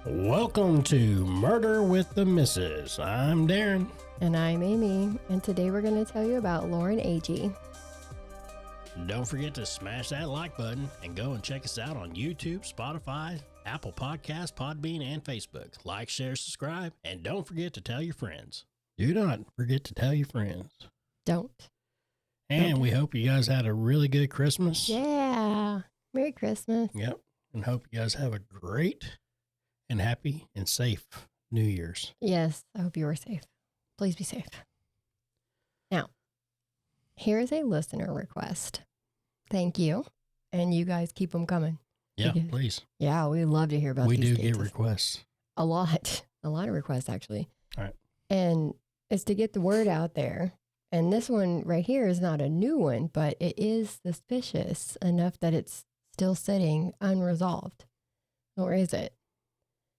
Welcome to Murder with the Missus. I'm Darren. And I'm Amy, and today we're going to tell you about Lauren Agee. Don't forget to smash that like button and go and check us out on YouTube, Spotify, Apple Podcasts, Podbean, and Facebook. Like, share, subscribe, and don't forget to tell your friends. Do not forget to tell your friends. Don't. And we hope you guys had a really good Christmas. Yeah. Merry Christmas. Yep. And hope you guys have a great and happy and safe New Year's. Yes, I hope you are safe. Please be safe. Now, here is a listener request. Thank you. And you guys keep them coming. Yeah, please. Yeah, we love to hear about these. We do cases. get requests. A lot of requests, actually. All right. And it's to get the word out there. And this one right here is not a new one, but it is suspicious enough that it's still sitting unresolved. Or is it?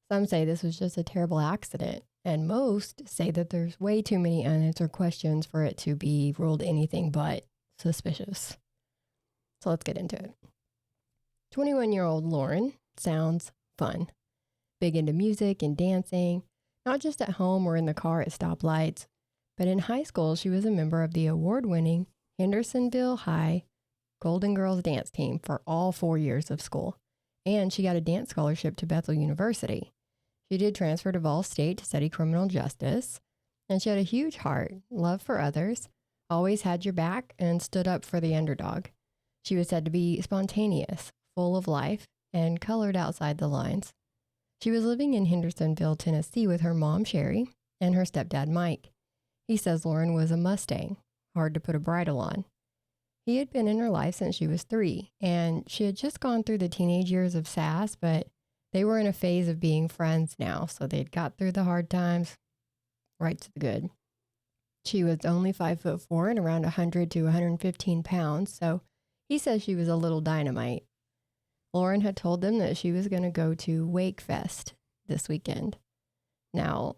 Some say this was just a terrible accident, and most say that there's way too many unanswered questions for it to be ruled anything but suspicious. So let's get into it. 21-year-old Lauren sounds fun. Big into music and dancing, not just at home or in the car at stoplights, but in high school she was a member of the award-winning Hendersonville High Golden Girls dance team for all 4 years of school, and she got a dance scholarship to Bethel University. She did transfer to Vol State to study criminal justice, and she had a huge heart, love for others, always had your back, and stood up for the underdog. She was said to be spontaneous, full of life, and colored outside the lines. She was living in Hendersonville, Tennessee with her mom, Sherry, and her stepdad, Mike. He says Lauren was a Mustang, hard to put a bridle on. He had been in her life since she was 3, and she had just gone through the teenage years of sass, but they were in a phase of being friends now, so they'd got through the hard times, right to the good. She was only 5'4" and around 100 to 115 pounds, so he says she was a little dynamite. Lauren had told them that she was going to go to Wakefest this weekend. Now,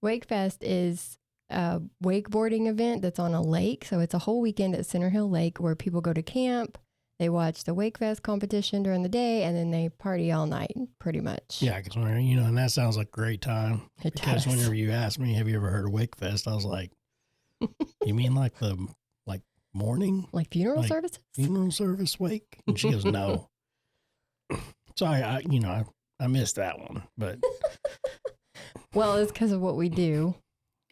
Wakefest is a wakeboarding event that's on a lake, so it's a whole weekend at Center Hill Lake where people go to camp. They watch the Wakefest competition during the day, and then they party all night, pretty much. Yeah, because and that sounds like a great time. Because whenever you asked me, have you ever heard of Wakefest? I was like, you mean like the morning? Like funeral services? Funeral service wake? And she goes, no. So I missed that one, but. Well, it's because of what we do.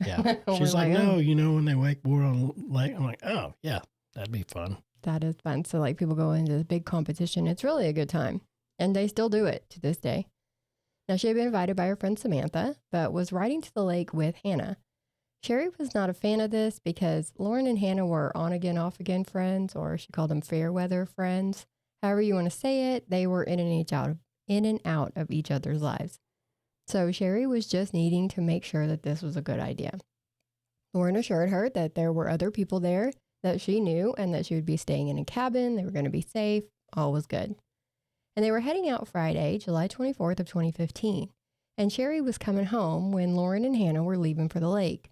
Yeah. She's like, no, when they wakeboard on lake, I'm like, oh, yeah, that'd be fun. That is fun. So people go into this big competition. It's really a good time. And they still do it to this day. Now, she had been invited by her friend Samantha, but was riding to the lake with Hannah. Sherry was not a fan of this because Lauren and Hannah were on again, off again friends, or she called them fair weather friends. However you want to say it, they were in and out of each other's lives. So Sherry was just needing to make sure that this was a good idea. Lauren assured her that there were other people there that she knew and that she would be staying in a cabin. They were going to be safe. All was good. And they were heading out Friday, July 24th of 2015. And Sherry was coming home when Lauren and Hannah were leaving for the lake.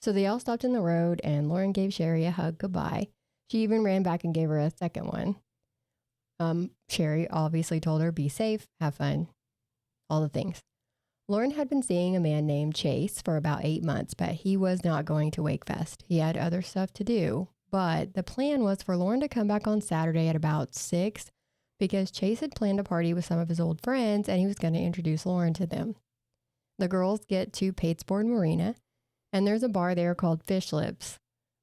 So they all stopped in the road and Lauren gave Sherry a hug goodbye. She even ran back and gave her a second one. Sherry obviously told her, be safe, have fun, all the things. Lauren had been seeing a man named Chase for about 8 months, but he was not going to Wakefest. He had other stuff to do. But the plan was for Lauren to come back on Saturday at about 6 because Chase had planned a party with some of his old friends and he was going to introduce Lauren to them. The girls get to Patesboard Marina and there's a bar there called Fish Lips.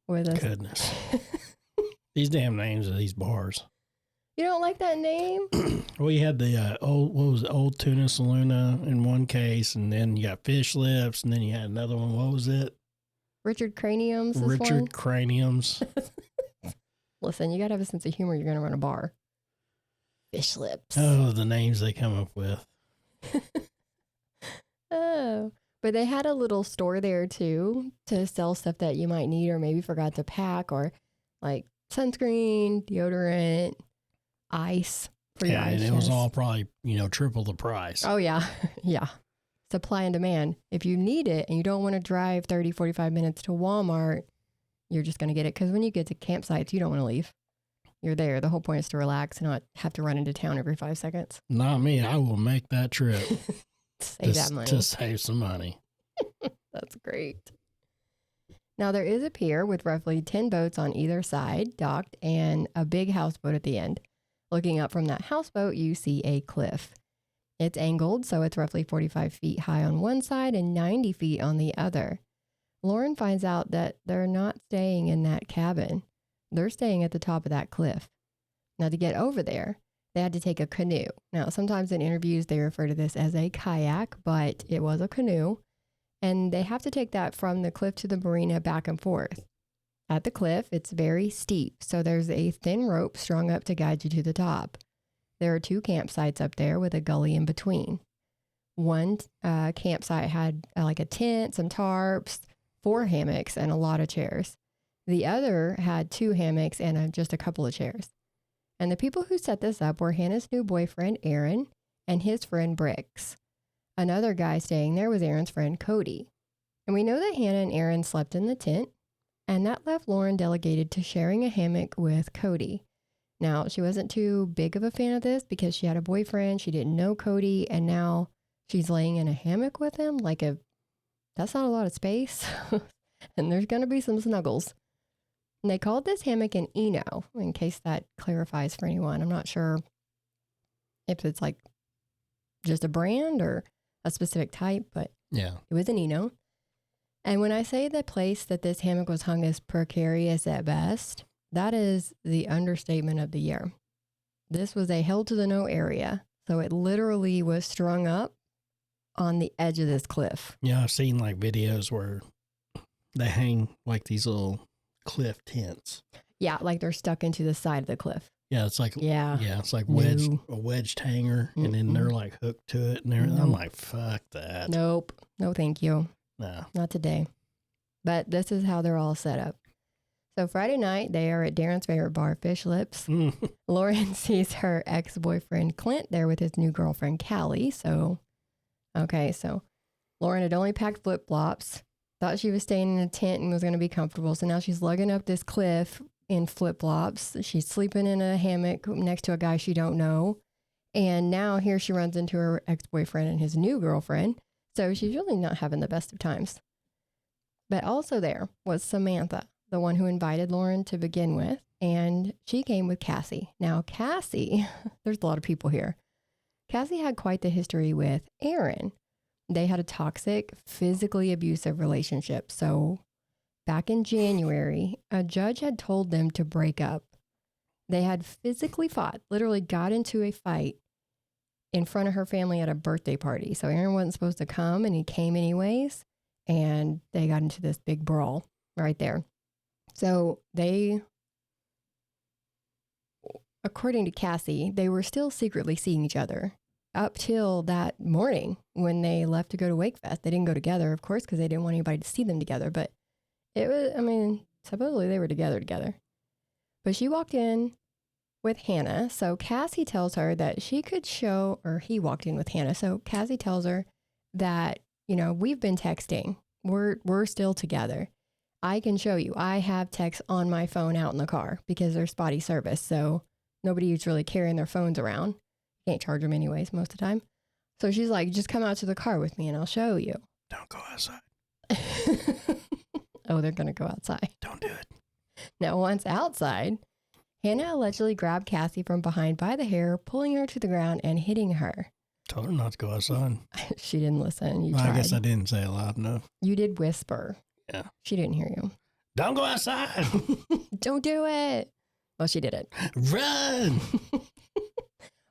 Goodness. These damn names of these bars. You don't like that name? Well, you had the Old Tuna Saluna in one case, and then you got Fish Lips, and then you had another one. What was it? Richard Craniums. Richard Craniums. Listen, you got to have a sense of humor. You're going to run a bar. Fish Lips. Oh, the names they come up with. Oh, but they had a little store there too to sell stuff that you might need or maybe forgot to pack, or like sunscreen, deodorant, ice for your ice and it was all probably, triple the price. Oh, yeah. Yeah. Supply and demand. If you need it and you don't want to drive 30, 45 minutes to Walmart, you're just going to get it. Because when you get to campsites, you don't want to leave. you're there. The whole point is to relax and not have to run into town every 5 seconds. Not me. I will make that trip. Save that money. To save some money. That's great. Now, there is a pier with roughly 10 boats on either side, docked, and a big houseboat at the end. Looking up from that houseboat, you see a cliff. It's angled, so it's roughly 45 feet high on one side and 90 feet on the other. Lauren finds out that they're not staying in that cabin. They're staying at the top of that cliff. Now, to get over there, they had to take a canoe. Now, sometimes in interviews, they refer to this as a kayak, but it was a canoe. And they have to take that from the cliff to the marina back and forth. At the cliff, it's very steep, so there's a thin rope strung up to guide you to the top. There are 2 campsites up there with a gully in between. One campsite had like a tent, some tarps, 4 hammocks, and a lot of chairs. The other had 2 hammocks and just a couple of chairs. And the people who set this up were Hannah's new boyfriend, Aaron, and his friend, Bricks. Another guy staying there was Aaron's friend, Cody. And we know that Hannah and Aaron slept in the tent, and that left Lauren delegated to sharing a hammock with Cody. Now, she wasn't too big of a fan of this because she had a boyfriend, she didn't know Cody, and now she's laying in a hammock with him. That's not a lot of space, and there's going to be some snuggles. And they called this hammock an Eno, in case that clarifies for anyone. I'm not sure if it's like just a brand or a specific type, but yeah, it was an Eno. And when I say the place that this hammock was hung is precarious at best, that is the understatement of the year. This was a hell to the no area, so it literally was strung up on the edge of this cliff. Yeah, I've seen like videos where they hang like these little cliff tents. Yeah, like they're stuck into the side of the cliff. Yeah, it's like it's like a wedged hanger, and then they're like hooked to it, and everything. I'm like, fuck that. Nope, no, thank you. No, not today. But this is how they're all set up. So Friday night, they are at Darren's favorite bar, Fish Lips. Lauren sees her ex-boyfriend Clint there with his new girlfriend Callie. So Lauren had only packed flip-flops, thought she was staying in a tent and was going to be comfortable. So now she's lugging up this cliff in flip-flops. She's sleeping in a hammock next to a guy she don't know. And now here she runs into her ex-boyfriend and his new girlfriend. So she's really not having the best of times. But also there was Samantha, the one who invited Lauren to begin with. And she came with Cassie. Now Cassie, there's a lot of people here. Cassie had quite the history with Aaron. They had a toxic, physically abusive relationship. So back in January, a judge had told them to break up. They had physically fought, literally got into a fight in front of her family at a birthday party. So Aaron wasn't supposed to come, and he came anyways. And they got into this big brawl right there. So they, according to Cassie, they were still secretly seeing each other up till that morning when they left to go to Wakefest. They didn't go together, of course, because they didn't want anybody to see them together. But it was, supposedly they were together. But she walked in with Hannah. So Cassie tells her that she could show, or he walked in with Hannah. So Cassie tells her that, we've been texting. We're still together. I can show you. I have texts on my phone out in the car because there's spotty service. So nobody's really carrying their phones around. Can't charge them anyways most of the time. So she's like, just come out to the car with me and I'll show you. Don't go outside. Oh, they're going to go outside. Don't do it. Now, once outside, Hannah allegedly grabbed Cassie from behind by the hair, pulling her to the ground and hitting her. Told her not to go outside. She didn't listen. I guess I didn't say it loud enough. You did whisper. Yeah. She didn't hear you. Don't go outside. Don't do it. Well, she did it. Run.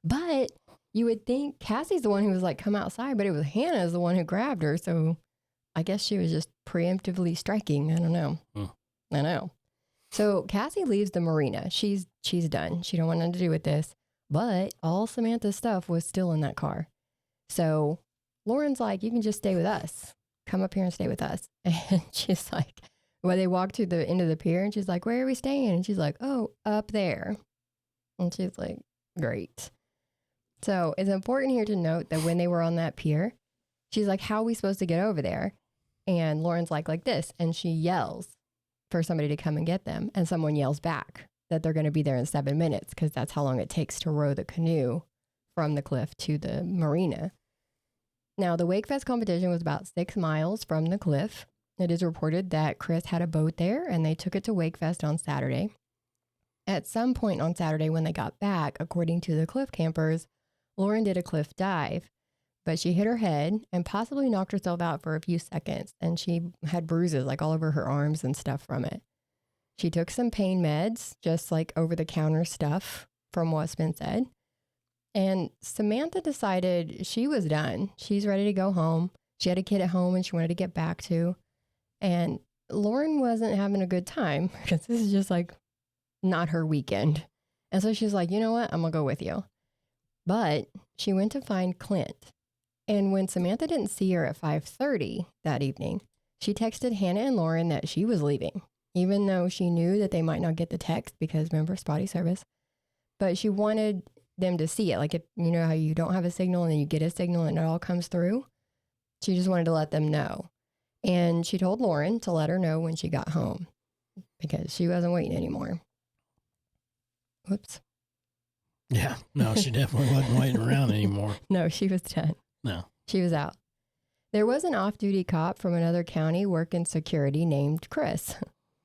But you would think Cassie's the one who was like, come outside, but it was Hannah's the one who grabbed her. So I guess she was just preemptively striking. I don't know. I know. So Cassie leaves the marina. She's done. She don't want nothing to do with this. But all Samantha's stuff was still in that car. So Lauren's like, you can just stay with us. Come up here and stay with us. And she's like, they walked to the end of the pier and she's like, where are we staying? And she's like, oh, up there. And she's like, great. So it's important here to note that when they were on that pier, she's like, how are we supposed to get over there? And Lauren's like this. And she yells for somebody to come and get them. And someone yells back. that they're going to be there in 7 minutes because that's how long it takes to row the canoe from the cliff to the marina. Now, the Wakefest competition was about 6 miles from the cliff. It is reported that Chris had a boat there and they took it to Wakefest on Saturday. At some point on Saturday when they got back, according to the cliff campers, Lauren did a cliff dive, but she hit her head and possibly knocked herself out for a few seconds, and she had bruises like all over her arms and stuff from it. She took some pain meds, just like over-the-counter stuff from what's been said. And Samantha decided she was done. She's ready to go home. She had a kid at home and she wanted to get back to. And Lauren wasn't having a good time because this is just like not her weekend. And so she's like, you know what? I'm going to go with you. But she went to find Clint. And when Samantha didn't see her at 5:30 that evening, she texted Hannah and Lauren that she was leaving, even though she knew that they might not get the text because, remember, spotty service. But she wanted them to see it. Like, if you know how you don't have a signal and then you get a signal and it all comes through. She just wanted to let them know. And she told Lauren to let her know when she got home because she wasn't waiting anymore. Whoops. Yeah. No, she definitely wasn't waiting around anymore. No, she was done. No. She was out. There was an off-duty cop from another county working security named Chris.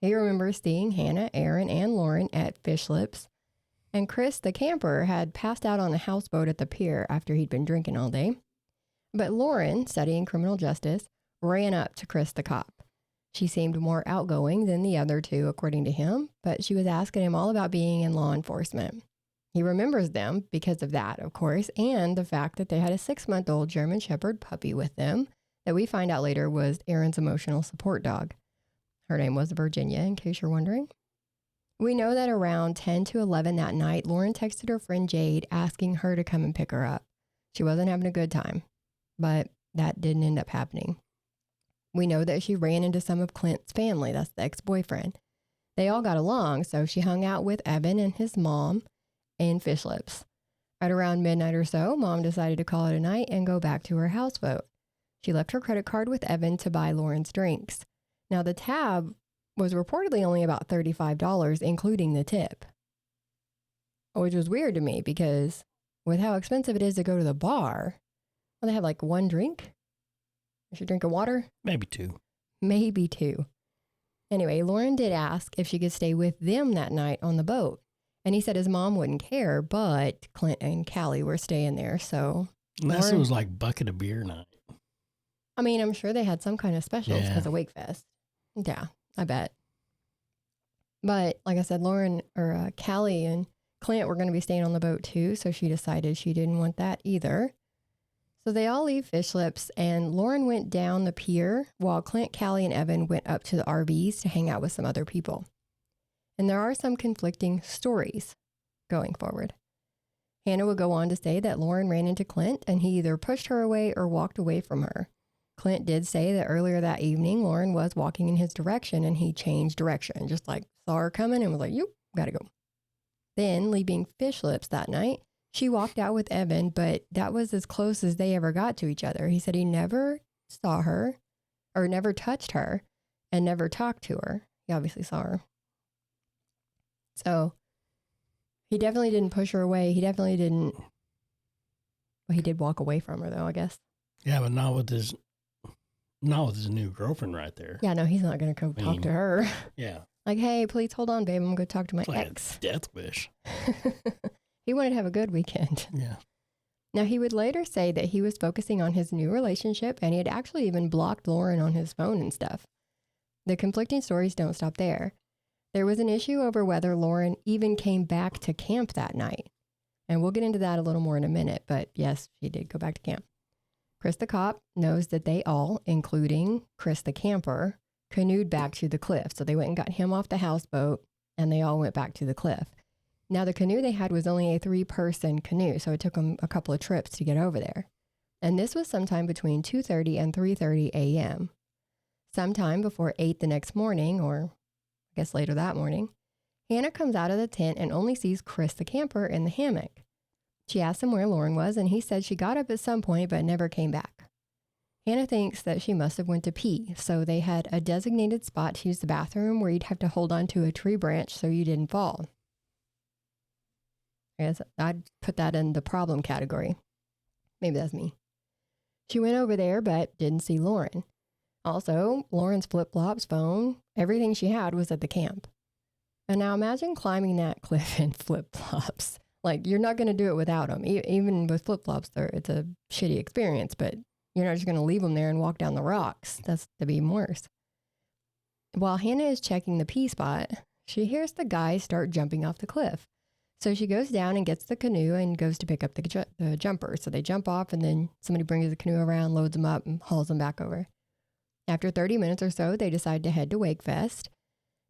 He remembers seeing Hannah, Aaron, and Lauren at Fish Lips. And Chris, the camper, had passed out on a houseboat at the pier after he'd been drinking all day. But Lauren, studying criminal justice, ran up to Chris, the cop. She seemed more outgoing than the other two, according to him, but she was asking him all about being in law enforcement. He remembers them because of that, of course, and the fact that they had a 6-month-old German Shepherd puppy with them that we find out later was Aaron's emotional support dog. Her name was Virginia, in case you're wondering. We know that around 10 to 11 that night, Lauren texted her friend Jade asking her to come and pick her up. She wasn't having a good time, but that didn't end up happening. We know that she ran into some of Clint's family, that's the ex-boyfriend. They all got along, so she hung out with Evan and his mom in Fish Lips. At around midnight or so, Mom decided to call it a night and go back to her houseboat. She left her credit card with Evan to buy Lauren's drinks. Now, the tab was reportedly only about $35, including the tip. Which was weird to me because with how expensive it is to go to the bar, well, they have like one drink. Is she drinking water? Maybe two. Maybe two. Anyway, Lauren did ask if she could stay with them that night on the boat. And he said his mom wouldn't care, but Clint and Callie were staying there, so. Unless it was like bucket of beer night. I mean, I'm sure they had some kind of specials because of Wakefest. Yeah, I bet. But like I said, Callie and Clint were going to be staying on the boat too, so she decided she didn't want that either. So they all leave Fish Lips, and Lauren went down the pier while Clint, Callie, and Evan went up to the RVs to hang out with some other people. And there are some conflicting stories going forward. Hannah would go on to say that Lauren ran into Clint and he either pushed her away or walked away from her. Clint did say that earlier that evening, Lauren was walking in his direction and he changed direction, just like saw her coming and was like, "You gotta go." Then, leaving Fish Lips that night, she walked out with Evan, but that was as close as they ever got to each other. He said he never saw her or never touched her and never talked to her. He obviously saw her. So he definitely didn't push her away. He definitely didn't. Well, he did walk away from her, though, I guess. Yeah, but not with his new girlfriend right there. Yeah, no, he's not going to go talk to her. Yeah. Like, hey, please hold on, babe. I'm going to go talk to my It's like ex. a death wish. He wanted to have a good weekend. Yeah. Now, he would later say that he was focusing on his new relationship and he had actually even blocked Lauren on his phone and stuff. The conflicting stories don't stop there. There was an issue over whether Lauren even came back to camp that night. And we'll get into that a little more in a minute, but yes, she did go back to camp. Chris the cop knows that they all, including Chris the camper, canoed back to the cliff. So they went and got him off the houseboat and they all went back to the cliff. Now the canoe they had was only a 3-person canoe, so it took them a couple of trips to get over there. And this was sometime between 2:30 and 3:30 a.m. Sometime before 8 the next morning, or I guess later that morning, Hannah comes out of the tent and only sees Chris the camper in the hammock. She asked him where Lauren was, and he said she got up at some point but never came back. Hannah thinks that she must have went to pee, so they had a designated spot to use the bathroom where you'd have to hold on to a tree branch so you didn't fall. I guess I'd put that in the problem category. Maybe that's me. She went over there, but didn't see Lauren. Also, Lauren's flip-flops, phone, everything she had was at the camp. And now imagine climbing that cliff in flip-flops. Like, you're not going to do it without them. Even with flip-flops, it's a shitty experience, but you're not just going to leave them there and walk down the rocks. That's to be worse. While Hannah is checking the P spot, she hears the guys start jumping off the cliff. So she goes down and gets the canoe and goes to pick up the jumper. So they jump off, and then somebody brings the canoe around, loads them up, and hauls them back over. After 30 minutes or so, they decide to head to Wakefest.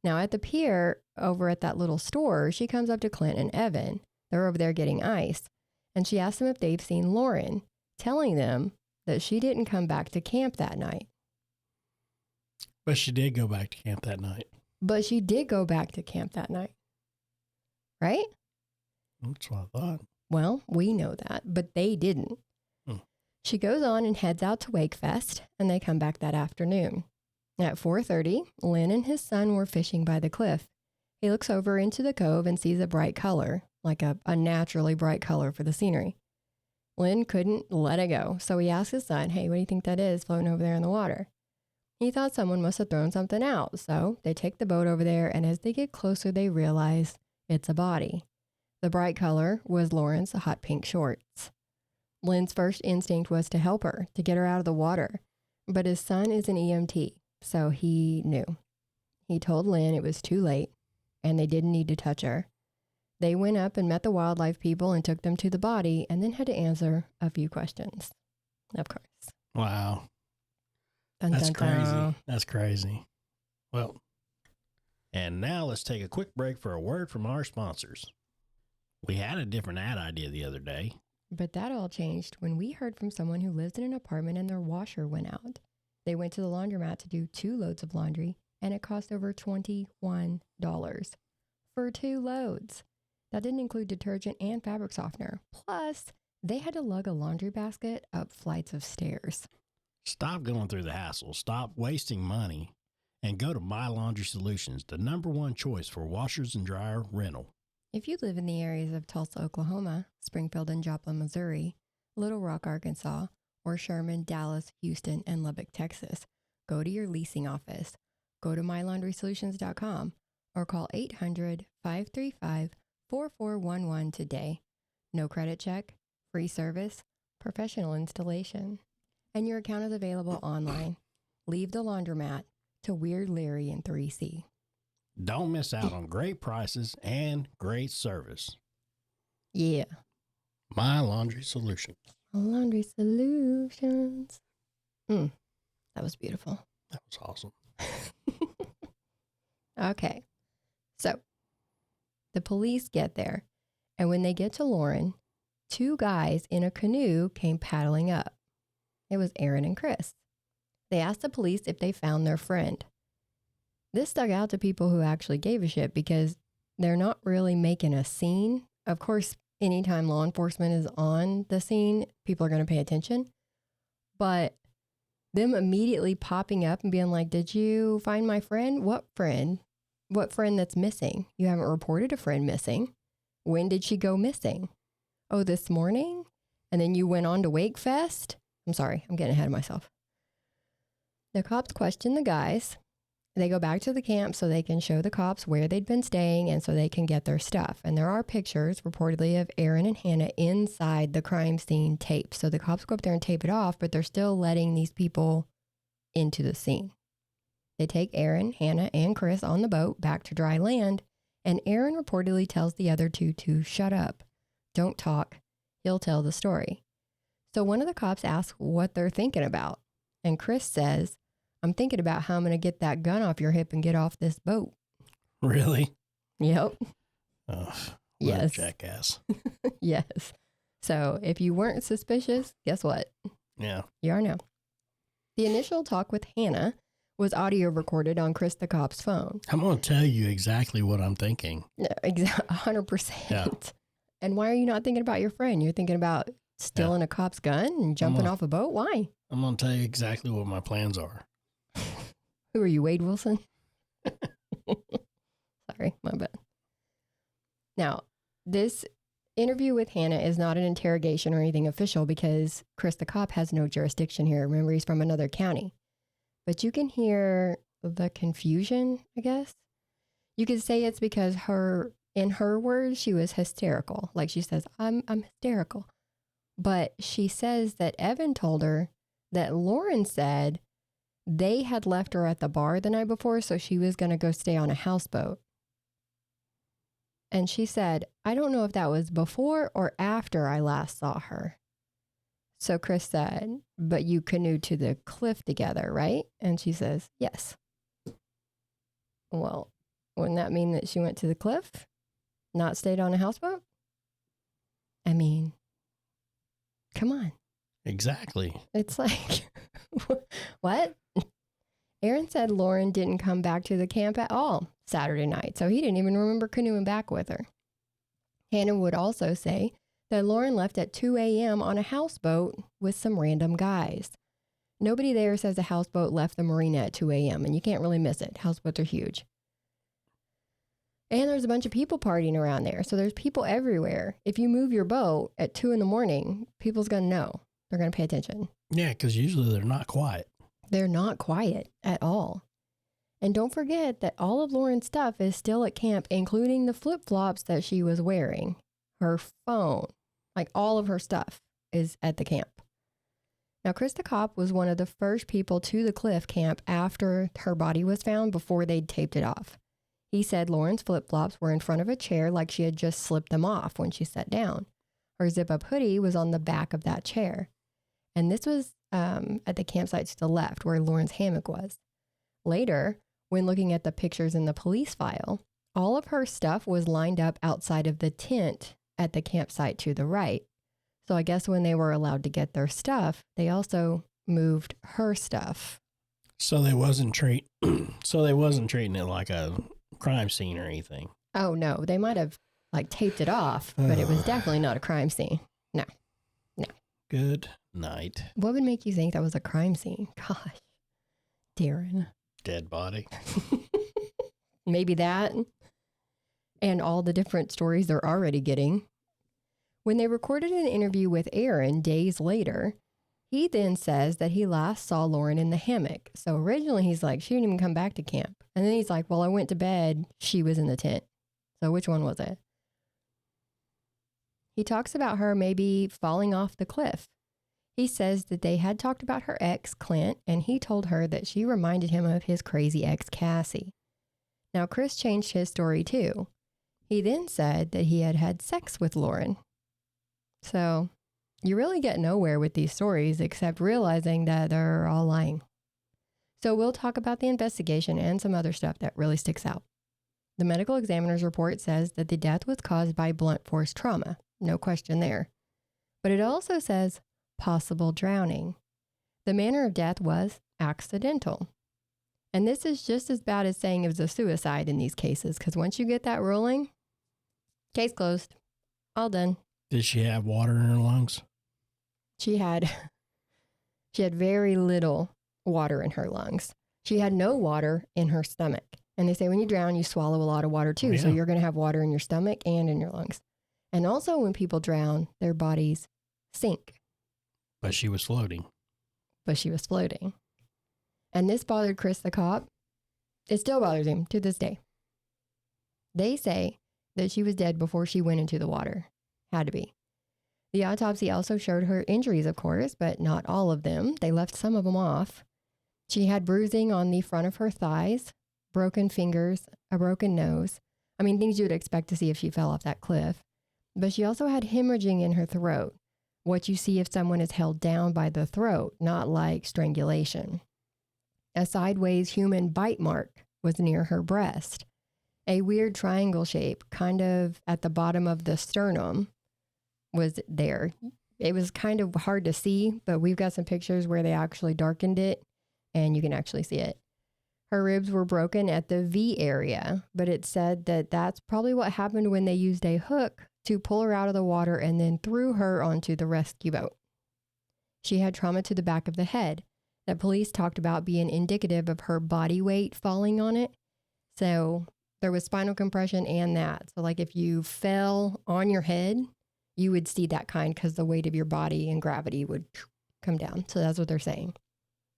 Now at the pier over at that little store, she comes up to Clint and Evan. They're over there getting ice. And she asks them if they've seen Lauren, telling them that she didn't come back to camp that night. But she did go back to camp that night. Right? That's what I thought. Well, we know that, but they didn't. She goes on and heads out to Wakefest, and they come back that afternoon. At 4:30, Lynn and his son were fishing by the cliff. He looks over into the cove and sees a bright color, like a naturally bright color for the scenery. Lynn couldn't let it go, so he asked his son, "Hey, what do you think that is floating over there in the water?" He thought someone must have thrown something out, so they take the boat over there, and as they get closer, they realize it's a body. The bright color was Lauren's hot pink shorts. Lynn's first instinct was to help her, to get her out of the water, but his son is an EMT, so he knew. He told Lynn it was too late, and they didn't need to touch her. They went up and met the wildlife people and took them to the body, and then had to answer a few questions. Of course. Wow. Dun, That's dun, crazy. dun. That's crazy. Well, and now let's take a quick break for a word from our sponsors. We had a different ad idea the other day. But that all changed when we heard from someone who lives in an apartment and their washer went out. They went to the laundromat to do 2 loads of laundry, and it cost over $21 for 2 loads. That didn't include detergent and fabric softener. Plus, they had to lug a laundry basket up flights of stairs. Stop going through the hassle. Stop wasting money and go to My Laundry Solutions, the #1 choice for washers and dryer rental. If you live in the areas of Tulsa, Oklahoma, Springfield and Joplin, Missouri, Little Rock, Arkansas, or Sherman, Dallas, Houston, and Lubbock, Texas, go to your leasing office, go to mylaundrysolutions.com, or call 800-535-4411 today. No credit check, free service, professional installation. And your account is available online. Leave the laundromat to Weird Larry in 3C. Don't miss out on great prices and great service. Yeah. My Laundry Solutions. Laundry Solutions. That was beautiful. That was awesome. Okay. So the police get there, and when they get to Lauren, 2 guys in a canoe came paddling up. It was Aaron and Chris. They asked the police if they found their friend. This stuck out to people who actually gave a shit because they're not really making a scene. Of course, anytime law enforcement is on the scene, people are going to pay attention. But them immediately popping up and being like, "Did you find my friend? What friend? What friend that's missing? You haven't reported a friend missing. When did she go missing? Oh, this morning? And then you went on to Wakefest?" I'm sorry, I'm getting ahead of myself. The cops question the guys. They go back to the camp so they can show the cops where they'd been staying and so they can get their stuff. And there are pictures reportedly of Aaron and Hannah inside the crime scene tape. So the cops go up there and tape it off, but they're still letting these people into the scene. They take Aaron, Hannah, and Chris on the boat back to dry land. And Aaron reportedly tells the other 2 to shut up. Don't talk. He'll tell the story. So one of the cops asks what they're thinking about. And Chris says, "I'm thinking about how I'm going to get that gun off your hip and get off this boat." Really? Yep. Oh, Yes. Jackass. Yes. So if you weren't suspicious, guess what? Yeah. You are now. The initial talk with Hannah was audio recorded on Chris the cop's phone. I'm going to tell you exactly what I'm thinking. 100%. Yeah. And why are you not thinking about your friend? You're thinking about stealing a cop's gun and jumping off a boat? Why? I'm going to tell you exactly what my plans are. Who are you, Wade Wilson? Sorry, my bad. Now, this interview with Hannah is not an interrogation or anything official because Chris the cop has no jurisdiction here. Remember, he's from another county. But you can hear the confusion, I guess. You could say it's because in her words, she was hysterical. Like she says, I'm hysterical. But she says that Evan told her that Lauren said they had left her at the bar the night before, so she was going to go stay on a houseboat. And she said, I don't know if that was before or after I last saw her. So Chris said, but you canoed to the cliff together, right? And she says, yes. Well, wouldn't that mean that she went to the cliff, not stayed on a houseboat? I mean, come on. Exactly. It's like, what? Aaron said Lauren didn't come back to the camp at all Saturday night, so he didn't even remember canoeing back with her. Hannah would also say that Lauren left at 2 a.m. on a houseboat with some random guys. Nobody there says a houseboat left the marina at 2 a.m., and you can't really miss it. Houseboats are huge. And there's a bunch of people partying around there, so there's people everywhere. If you move your boat at 2 in the morning, people's going to know. They're going to pay attention. Yeah, because usually they're not quiet. They're not quiet at all. And don't forget that all of Lauren's stuff is still at camp, including the flip-flops that she was wearing. Her phone, like all of her stuff is at the camp. Now, Chris the cop was one of the first people to the cliff camp after her body was found before they'd taped it off. He said Lauren's flip-flops were in front of a chair like she had just slipped them off when she sat down. Her zip-up hoodie was on the back of that chair. And this was at the campsite to the left where Lauren's hammock was. Later, when looking at the pictures in the police file, all of her stuff was lined up outside of the tent at the campsite to the right. So I guess when they were allowed to get their stuff, they also moved her stuff. So they wasn't treating it like a crime scene or anything. Oh no, they might have like taped it off, but it was definitely not a crime scene. No. Good night. What would make you think that was a crime scene? Gosh, Darren. Dead body. Maybe that and all the different stories they're already getting. When they recorded an interview with Aaron days later, he then says that he last saw Lauren in the hammock. So originally he's like, she didn't even come back to camp. And then he's like, well, I went to bed. She was in the tent. So which one was it? He talks about her maybe falling off the cliff. He says that they had talked about her ex, Clint, and he told her that she reminded him of his crazy ex, Cassie. Now, Chris changed his story too. He then said that he had had sex with Lauren. So you really get nowhere with these stories except realizing that they're all lying. So we'll talk about the investigation and some other stuff that really sticks out. The medical examiner's report says that the death was caused by blunt force trauma. No question there. But it also says possible drowning. The manner of death was accidental. And this is just as bad as saying it was a suicide in these cases, because once you get that ruling, case closed. All done. Did she have water in her lungs? She had very little water in her lungs. She had no water in her stomach. And they say when you drown, you swallow a lot of water too. Yeah. So you're going to have water in your stomach and in your lungs. And also when people drown, their bodies sink. But she was floating. And this bothered Chris the cop. It still bothers him to this day. They say that she was dead before she went into the water. Had to be. The autopsy also showed her injuries, of course, but not all of them. They left some of them off. She had bruising on the front of her thighs, broken fingers, a broken nose. I mean, things you would expect to see if she fell off that cliff. But she also had hemorrhaging in her throat, what you see if someone is held down by the throat, not like strangulation. A sideways human bite mark was near her breast. A weird triangle shape, kind of at the bottom of the sternum, was there. It was kind of hard to see, but we've got some pictures where they actually darkened it, and you can actually see it. Her ribs were broken at the V area, but it said that that's probably what happened when they used a hook to pull her out of the water and then threw her onto the rescue boat. She had trauma to the back of the head that police talked about being indicative of her body weight falling on it. So there was spinal compression and that. So like if you fell on your head, you would see that kind because the weight of your body and gravity would come down. So that's what they're saying.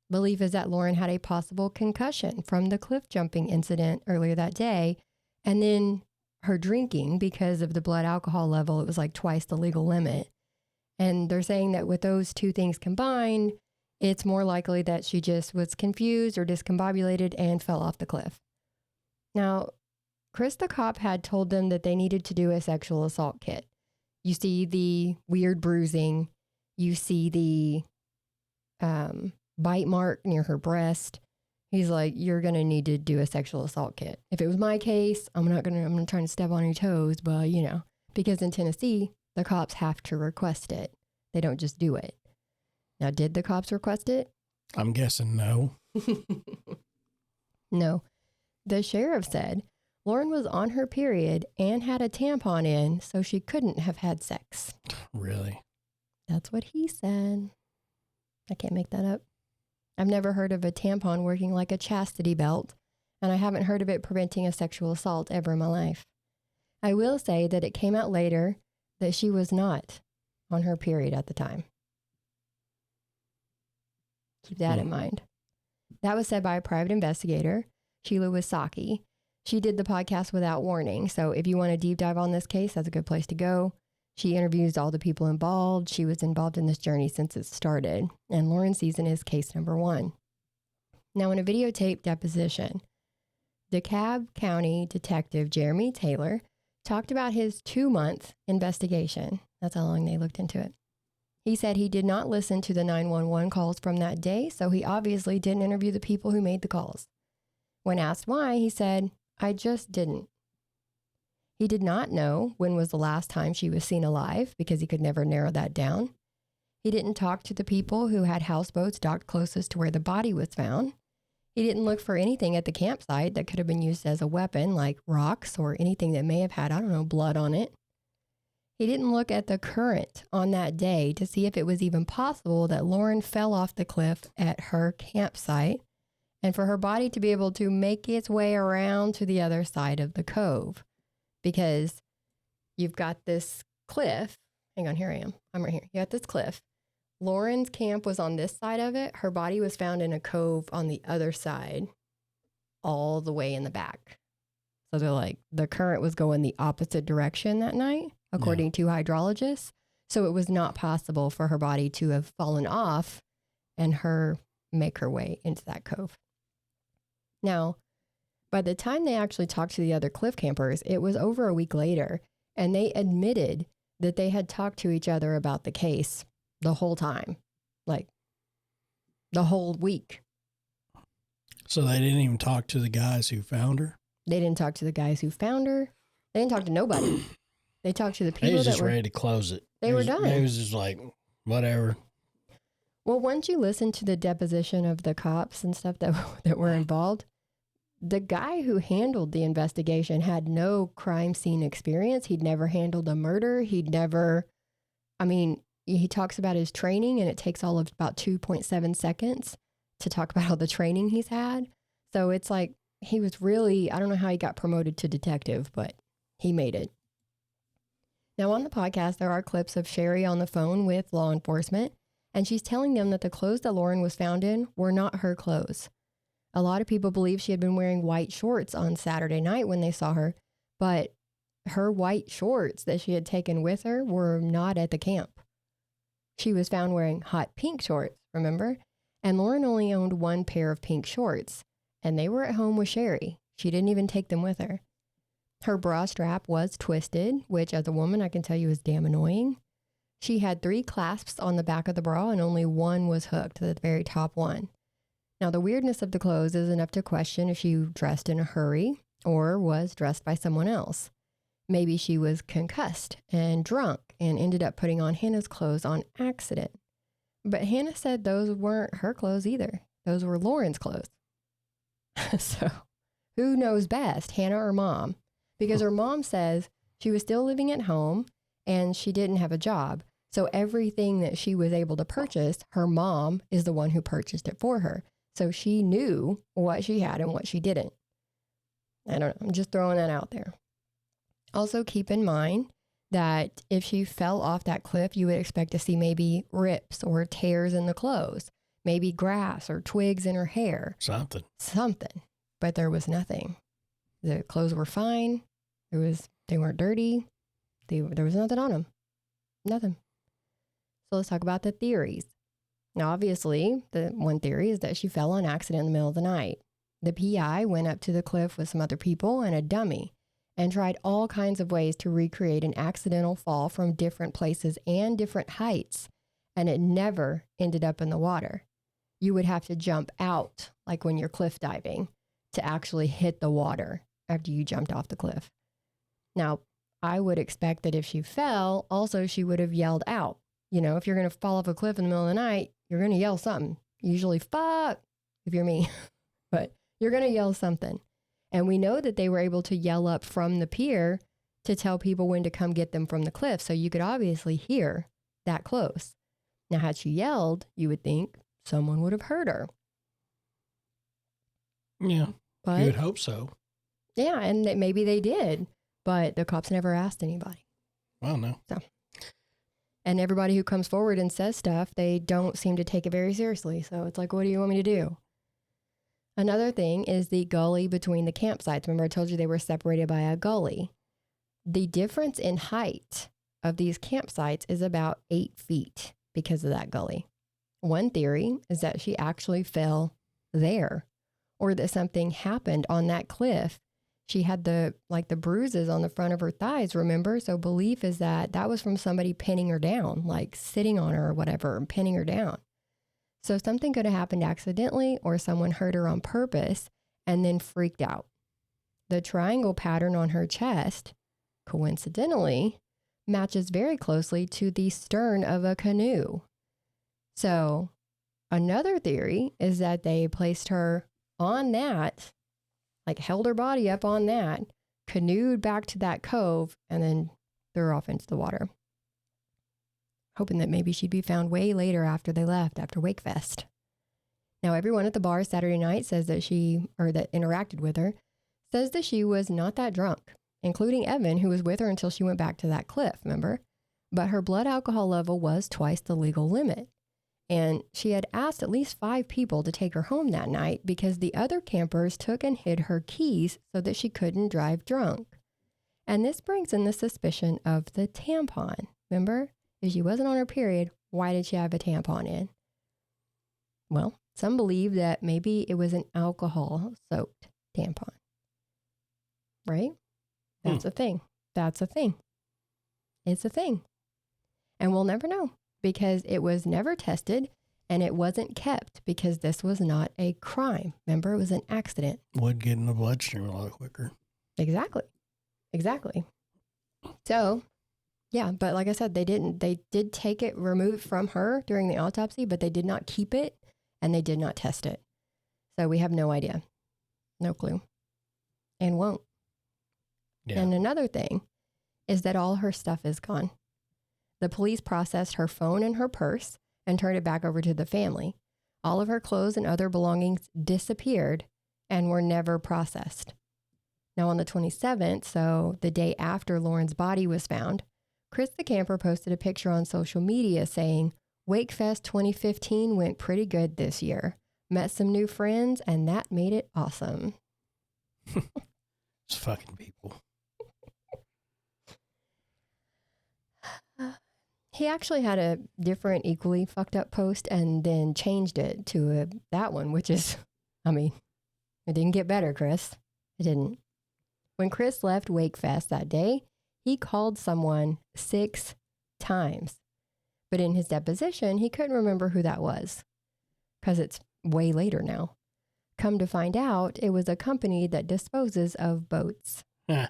Belief is that Lauren had a possible concussion from the cliff jumping incident earlier that day, and then her drinking, because of the blood alcohol level, it was like twice the legal limit. And they're saying that with those two things combined, it's more likely that she just was confused or discombobulated and fell off the cliff. Now, Chris the cop had told them that they needed to do a sexual assault kit. You see the weird bruising. You see the bite mark near her breast. He's like, you're going to need to do a sexual assault kit. If it was my case, I'm not trying to step on your toes, but because in Tennessee, the cops have to request it. They don't just do it. Now, did the cops request it? I'm guessing no. No. The sheriff said Lauren was on her period and had a tampon in, so she couldn't have had sex. Really? That's what he said. I can't make that up. I've never heard of a tampon working like a chastity belt, and I haven't heard of it preventing a sexual assault ever in my life. I will say that it came out later that she was not on her period at the time. Keep that in mind. That was said by a private investigator, Sheila Wisaki. She did the podcast Without Warning, so if you want to deep dive on this case, that's a good place to go. She interviews all the people involved. She was involved in this journey since it started, and Lauren's season is case number 1. Now, in a videotape deposition, DeKalb County Detective Jeremy Taylor talked about his 2-month investigation. That's how long they looked into it. He said he did not listen to the 911 calls from that day, so he obviously didn't interview the people who made the calls. When asked why, he said, I just didn't. He did not know when was the last time she was seen alive because he could never narrow that down. He didn't talk to the people who had houseboats docked closest to where the body was found. He didn't look for anything at the campsite that could have been used as a weapon, like rocks or anything that may have had, blood on it. He didn't look at the current on that day to see if it was even possible that Lauren fell off the cliff at her campsite and for her body to be able to make its way around to the other side of the cove. Because you've got this cliff. Hang on, here I am. I'm right here. You got this cliff. Lauren's camp was on this side of it. Her body was found in a cove on the other side, all the way in the back. So they're like, the current was going the opposite direction that night, according to hydrologists. So it was not possible for her body to have fallen off and her make her way into that cove. Now, by the time they actually talked to the other cliff campers, it was over a week later, and they admitted that they had talked to each other about the case the whole time, like the whole week. So they didn't even talk to the guys who found her? They didn't talk to the guys who found her. They didn't talk to nobody. They talked to the people that were... They was just ready to close it. They were done. It was just like, whatever. Well, once you listen to the deposition of the cops and stuff that were involved, the guy who handled the investigation had no crime scene experience. He'd never handled a murder. He talks about his training, and it takes all of about 2.7 seconds to talk about all the training he's had. So it's like, he was really, I don't know how he got promoted to detective, but he made it. Now on the podcast, there are clips of Sherry on the phone with law enforcement, and she's telling them that the clothes that Lauren was found in were not her clothes. A lot of people believe she had been wearing white shorts on Saturday night when they saw her, but her white shorts that she had taken with her were not at the camp. She was found wearing hot pink shorts, remember? And Lauren only owned one pair of pink shorts, and they were at home with Sherry. She didn't even take them with her. Her bra strap was twisted, which as a woman I can tell you is damn annoying. She had 3 clasps on the back of the bra, and only one was hooked to the very top one. Now, the weirdness of the clothes is enough to question if she dressed in a hurry or was dressed by someone else. Maybe she was concussed and drunk and ended up putting on Hannah's clothes on accident. But Hannah said those weren't her clothes either. Those were Lauren's clothes. So who knows best, Hannah or mom? Because her mom says she was still living at home and she didn't have a job. So everything that she was able to purchase, her mom is the one who purchased it for her. So she knew what she had and what she didn't. I don't know. I'm just throwing that out there. Also keep in mind that if she fell off that cliff, you would expect to see maybe rips or tears in the clothes, maybe grass or twigs in her hair. Something. But there was nothing. The clothes were fine. They weren't dirty. There was nothing on them. Nothing. So let's talk about the theories. Now, obviously, the one theory is that she fell on accident in the middle of the night. The PI went up to the cliff with some other people and a dummy and tried all kinds of ways to recreate an accidental fall from different places and different heights, and it never ended up in the water. You would have to jump out, like when you're cliff diving, to actually hit the water after you jumped off the cliff. Now, I would expect that if she fell, also she would have yelled out. You know, if you're going to fall off a cliff in the middle of the night, you're going to yell something. Usually, fuck, if you're me. But you're going to yell something. And we know that they were able to yell up from the pier to tell people when to come get them from the cliff. So you could obviously hear that close. Now, had she yelled, you would think someone would have heard her. Yeah, but, you would hope so. Yeah, and maybe they did. But the cops never asked anybody. Well, no. So, and everybody who comes forward and says stuff, they don't seem to take it very seriously. So it's like, what do you want me to do? Another thing is the gully between the campsites. Remember, I told you they were separated by a gully. The difference in height of these campsites is about 8 feet because of that gully. One theory is that she actually fell there, or that something happened on that cliff. She had the bruises on the front of her thighs, remember? So belief is that was from somebody pinning her down, like sitting on her or whatever, and pinning her down. So something could have happened accidentally, or someone hurt her on purpose and then freaked out. The triangle pattern on her chest, coincidentally, matches very closely to the stern of a canoe. So another theory is that they placed her on that, like held her body up on that, canoed back to that cove, and then threw her off into the water. Hoping that maybe she'd be found way later after they left, after Wakefest. Now, everyone at the bar Saturday night says that that interacted with her, says that she was not that drunk, including Evan, who was with her until she went back to that cliff, remember? But her blood alcohol level was twice the legal limit. And she had asked at least 5 people to take her home that night because the other campers took and hid her keys so that she couldn't drive drunk. And this brings in the suspicion of the tampon. Remember? If she wasn't on her period, why did she have a tampon in? Well, some believe that maybe it was an alcohol-soaked tampon. Right? That's a thing. That's a thing. It's a thing. And we'll never know because it was never tested and it wasn't kept because this was not a crime. Remember, it was an accident. Would get in the bloodstream a lot quicker. Exactly. So, yeah, but like I said, they did take it, remove it from her during the autopsy, but they did not keep it and they did not test it. So we have no idea. No clue. And won't. Yeah. And another thing is that all her stuff is gone. The police processed her phone and her purse and turned it back over to the family. All of her clothes and other belongings disappeared and were never processed. Now on the 27th, so the day after Lauren's body was found, Chris the camper posted a picture on social media saying, Wakefest 2015 went pretty good this year. Met some new friends and that made it awesome. It's fucking people. He actually had a different, equally fucked up post and then changed it to that one, which is, it didn't get better, Chris. It didn't. When Chris left Wakefest that day, he called someone 6 times. But in his deposition, he couldn't remember who that was because it's way later now. Come to find out, it was a company that disposes of boats. Yeah.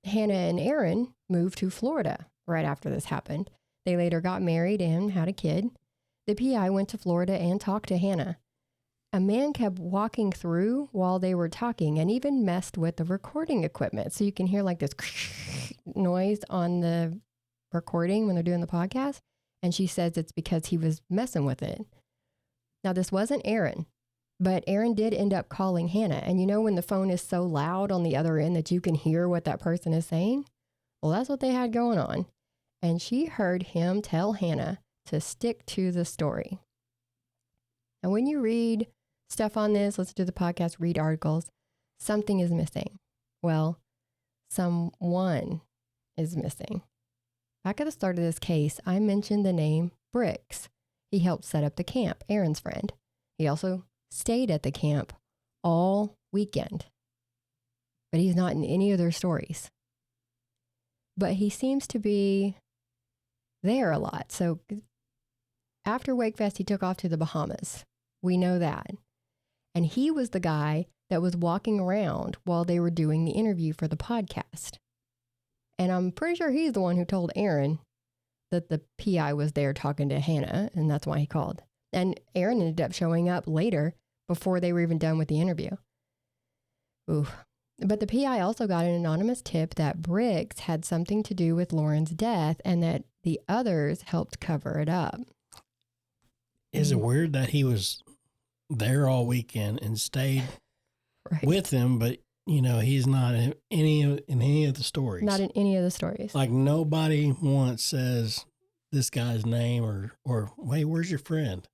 Hannah and Aaron moved to Florida right after this happened. They later got married and had a kid. The PI went to Florida and talked to Hannah. A man kept walking through while they were talking and even messed with the recording equipment. So you can hear like this noise on the recording when they're doing the podcast. And she says it's because he was messing with it. Now, this wasn't Aaron, but Aaron did end up calling Hannah. And you know when the phone is so loud on the other end that you can hear what that person is saying? Well, that's what they had going on. And she heard him tell Hannah to stick to the story. And when you read stuff on this, listen to the podcast, read articles, something is missing. Well, someone is missing. Back at the start of this case, I mentioned the name Bricks. He helped set up the camp, Aaron's friend. He also stayed at the camp all weekend. But he's not in any of their stories. But he seems to be there a lot. So after Wakefest, he took off to the Bahamas. We know that. And he was the guy that was walking around while they were doing the interview for the podcast. And I'm pretty sure he's the one who told Aaron that the PI was there talking to Hannah, and that's why he called. And Aaron ended up showing up later before they were even done with the interview. Ooh. But the PI also got an anonymous tip that Briggs had something to do with Lauren's death and that the others helped cover it up. Is it weird that he was there all weekend and stayed with him, but, you know, he's not in any of the stories? Not in any of the stories. Like, nobody once says this guy's name or wait, where's your friend?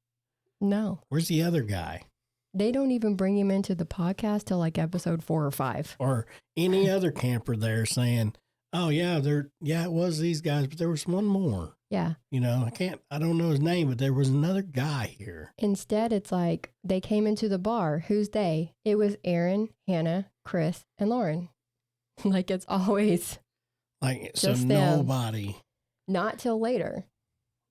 No. Where's the other guy? They don't even bring him into the podcast till like episode 4 or 5. Or any other camper there saying, oh, yeah, it was these guys, but there was one more. Yeah. You know, I don't know his name, but there was another guy here. Instead, it's like they came into the bar. Who's they? It was Aaron, Hannah, Chris, and Lauren. Like it's always like, so nobody. Not till later.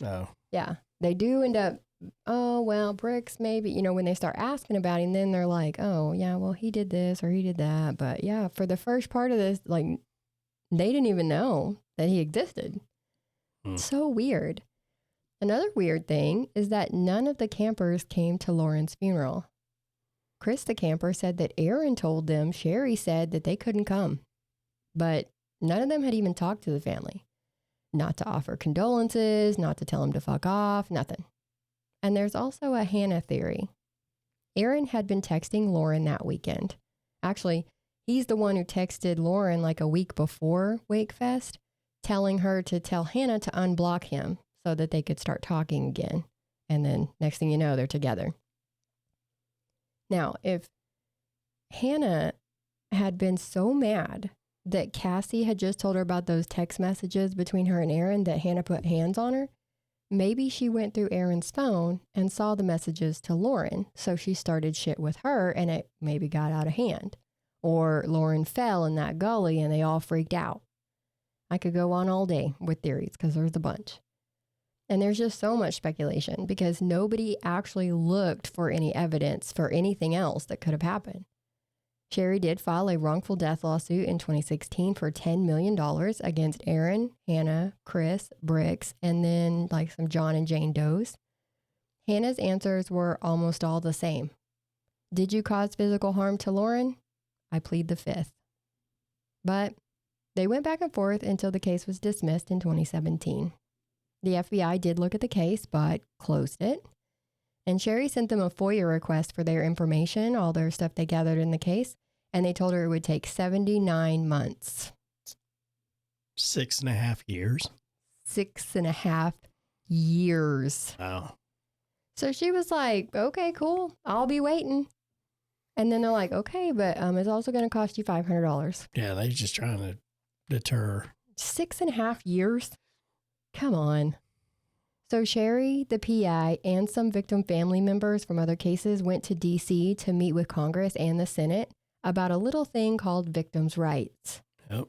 Oh. Yeah. They do end up, oh, well, Bricks maybe, you know, when they start asking about him, then they're like, oh, yeah, well, he did this or he did that. But yeah, for the first part of this, like, they didn't even know that he existed. So weird. Another weird thing is that none of the campers came to Lauren's funeral. Chris, the camper, said that Aaron told them Sherry said that they couldn't come. But none of them had even talked to the family. Not to offer condolences, not to tell him to fuck off, nothing. And there's also a Hannah theory. Aaron had been texting Lauren that weekend. Actually, he's the one who texted Lauren like a week before Wakefest, telling her to tell Hannah to unblock him so that they could start talking again. And then next thing you know, they're together. Now, if Hannah had been so mad that Cassie had just told her about those text messages between her and Aaron that Hannah put hands on her, maybe she went through Aaron's phone and saw the messages to Lauren. So she started shit with her and it maybe got out of hand. Or Lauren fell in that gully and they all freaked out. I could go on all day with theories because there's a bunch. And there's just so much speculation because nobody actually looked for any evidence for anything else that could have happened. Sherry did file a wrongful death lawsuit in 2016 for $10 million against Aaron, Hannah, Chris, Bricks, and then like some John and Jane Does. Hannah's answers were almost all the same. Did you cause physical harm to Lauren? I plead the fifth. But they went back and forth until the case was dismissed in 2017. The FBI did look at the case, but closed it. And Sherry sent them a FOIA request for their information, all their stuff they gathered in the case, and they told her it would take 79 months. 6.5 years? 6.5 years. Wow. So she was like, okay, cool. I'll be waiting. And then they're like, okay, but it's also going to cost you $500. Yeah, they're just trying to deter. 6.5 years? Come on. So Sherry, the PI, and some victim family members from other cases went to D.C. to meet with Congress and the Senate about a little thing called victims' rights. Yep.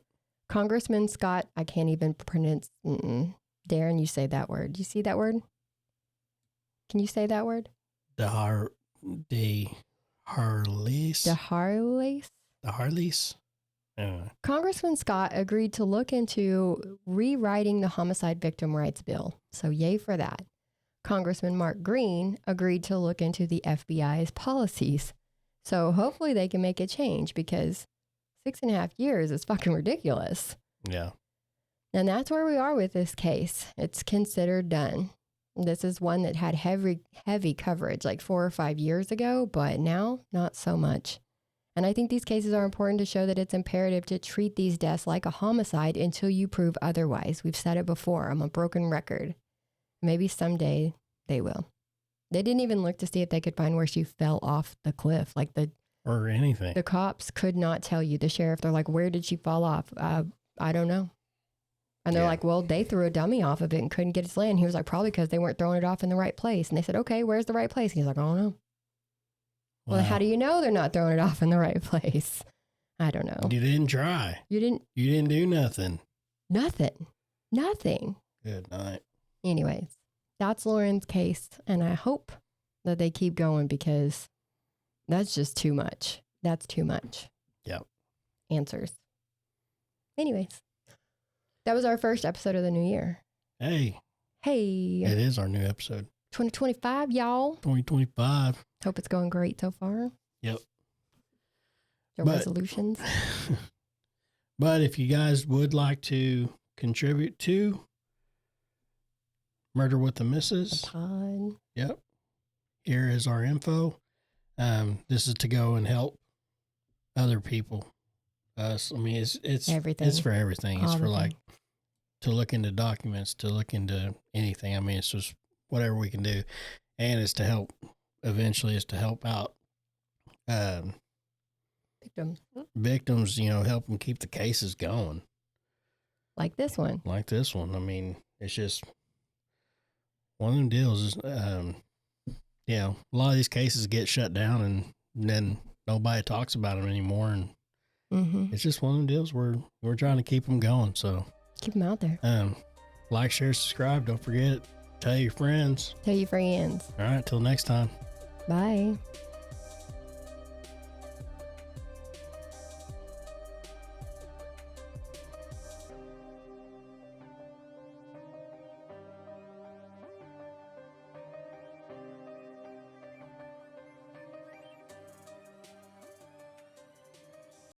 Congressman Scott, I can't even pronounce. Darren, you say that word. Do you see that word? Can you say that word? The Harleys. Congressman Scott agreed to look into rewriting the homicide victim rights bill. So yay for that. Congressman Mark Green agreed to look into the FBI's policies. So hopefully they can make a change because 6.5 years is fucking ridiculous. Yeah. And that's where we are with this case. It's considered done. This is one that had heavy coverage like 4 or 5 years ago, but now not so much. And I think these cases are important to show that it's imperative to treat these deaths like a homicide until you prove otherwise. We've said it before. I'm a broken record. Maybe someday they will. They didn't even look to see if they could find where she fell off the cliff. Like or anything. The cops could not tell you. The sheriff, they're like, where did she fall off? I don't know. And they're like, well, they threw a dummy off of it and couldn't get its land. He was like, probably because they weren't throwing it off in the right place. And they said, okay, where's the right place? And he's like, I don't know. Wow. Well, how do you know they're not throwing it off in the right place? I don't know. You didn't try. You didn't do nothing. Nothing. Good night. Anyways, that's Lauren's case. And I hope that they keep going because that's just too much. That's too much. Yep. Answers. Anyways, that was our first episode of the new year. Hey. It is our new episode. 2025, y'all. 2025. Hope it's going great so far. Yep. Your resolutions. But if you guys would like to contribute to Murder with the Missus, pod. Yep. Here is our info. This is to go and help other people. Us. I mean, it's everything. It's for everything. It's for like to look into documents, to look into anything. I mean, it's just whatever we can do, and it's to help. Eventually, it's to help out victims. You know, help them keep the cases going. Like this one. I mean, it's just one of them deals. Is you know, a lot of these cases get shut down, and then nobody talks about them anymore, and it's just one of them deals where we're trying to keep them going. So keep them out there. Like, share, subscribe. Don't forget. Tell your friends. Tell your friends. All right. Till next time. Bye.